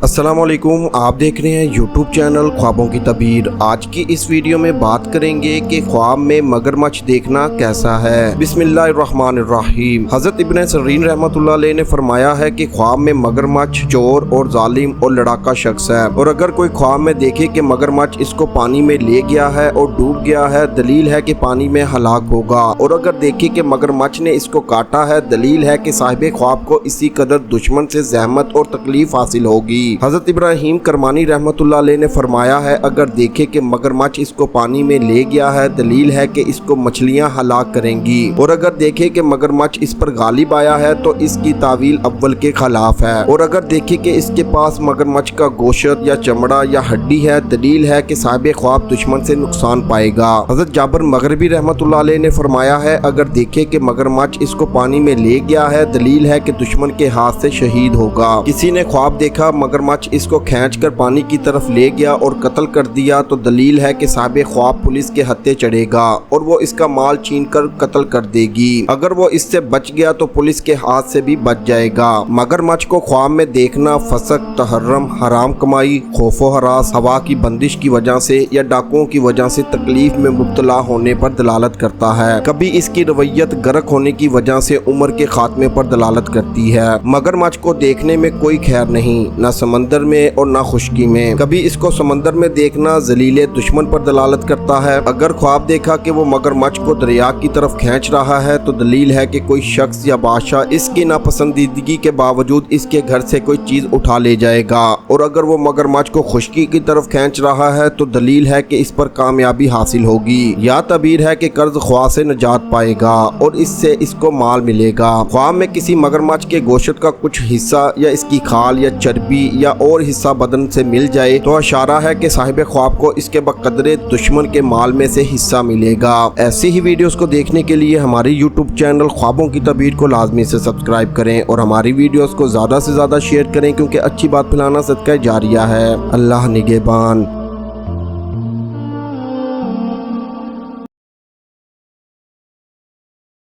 अस्सलामुअलैकुम, आप देख रहे हैं यूट्यूब चैनल ख्वाबों की तबीर। आज की इस वीडियो में बात करेंगे कि ख्वाब में मगरमच्छ देखना कैसा है। बिस्मिल्लाहिर्रहमानिर्रहीम। हजरत इब्न सरीन रहमतुल्लाह अलैह ने फरमाया है कि ख्वाब में मगरमच्छ चोर और जालिम और लड़ाका शख्स है, और अगर कोई ख्वाब में देखे कि मगरमच्छ इसको पानी में ले गया है और डूब गया है, दलील है कि पानी में हलाक होगा। और अगर देखे कि मगरमच्छ ने इसको काटा है, दलील है कि साहिब ख्वाब को इसी कदर दुश्मन से जहमत और तकलीफ हासिल होगी। हजरत इब्राहिम करमानी रहमतुल्लाह अलैह ने फरमाया है, अगर देखे कि मगरमच्छ इसको पानी में ले गया है, दलील है कि इसको मछलियां हलाक करेंगी। और अगर देखे कि मगरमच्छ इस पर गालिब आया है तो इसकी तावील अव्वल के खिलाफ है। और अगर देखे कि इसके पास मगरमच्छ का गोश्त या चमड़ा या हड्डी है, दलील है कि साहिब ख्वाब दुश्मन से नुकसान पाएगा। हजरत जाबर मगरबी रहमतुल्लाह अलैह ने फरमाया है, अगर देखे कि मगरमच्छ इसको पानी में ले गया है, दलील है कि दुश्मन के हाथ से शहीद होगा। किसी ने ख्वाब देखा मगरमच्छ इसको खींचकर पानी की तरफ ले गया और कत्ल कर दिया, तो दलील है कि साहिब ख्वाब पुलिस के हत्थे चढ़ेगा और वो इसका माल छीनकर कत्ल कर देगी। अगर वो इससे बच गया तो पुलिस के हाथ से भी बच जाएगा। मगरमच्छ को ख्वाब में देखना फसक, तहर्रम, हराम कमाई, खौफो हरास, हवा की बंदिश की वजह से या डाकुओं की वजह से तकलीफ में मुब्तला होने पर दलालत करता है। कभी इसकी रवैयत गर्क होने की वजह से उम्र के खात्मे पर दलालत करती है। मगरमच्छ को देखने में कोई खैर नहीं, न समंदर में और ना खुश्की में। कभी इसको समंदर में देखना जलीले दुश्मन पर दलालत करता है। अगर ख्वाब देखा कि वो मगरमच्छ को दरिया की तरफ खींच रहा है, तो दलील है कि कोई शख्स या बादशाह इसकी नापसंदीदगी के बावजूद इसके घर से कोई चीज उठा ले जाएगा। और अगर वो मगरमच्छ को खुश्की की तरफ खींच रहा है, तो दलील है कि इस पर कामयाबी हासिल होगी। या तबीर है कि कर्ज ख्वाह से निजात पाएगा और इससे इसको माल मिलेगा। ख्वाब में किसी मगरमच्छ के गोश्त का कुछ हिस्सा या इसकी खाल या चर्बी या और हिस्सा बदन से मिल जाए, तो इशारा है कि साहिब ख्वाब को इसके बकदरे दुश्मन के माल में से हिस्सा मिलेगा। ऐसी ही वीडियोस को देखने के लिए हमारे यूट्यूब चैनल ख्वाबों की तबीर को लाजमी से सब्सक्राइब करें और हमारी वीडियोस को ज़्यादा से ज़्यादा शेयर करें, क्योंकि अच्छी बात फैलाना सदका जारिया है। अल्लाह निगहबान।